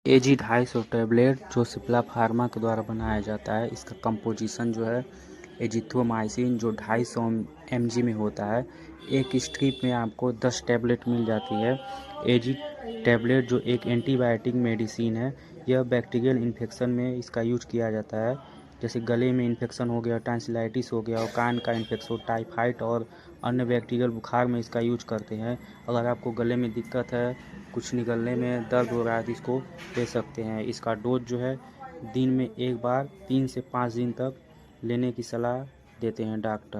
AG 250 tablet जो Cipla pharma के द्वारा बनाया जाता है। इसका कंपोजिशन जो है एजिथ्रोमाइसिन जो 250 mg में होता है। एक स्ट्रिप में आपको 10 टैबलेट मिल जाती है। AG टैबलेट जो एक एंटीबायोटिक मेडिसिन है, यह बैक्टीरियल इन्फेक्शन में इसका यूज किया जाता है। जैसे गले में इन्फेक्शन हो गया, टॉन्सिलाइटिस हो गया और कान का इन्फेक्शन, टाइफाइड और अन्य बैक्टीरियल बुखार में इसका यूज करते हैं। अगर आपको गले में दिक्कत है, कुछ निकलने में दर्द हो रहा है तो इसको ले सकते हैं। इसका डोज जो है दिन में एक बार 3 से 5 दिन तक लेने की सलाह देते हैं डॉक्टर।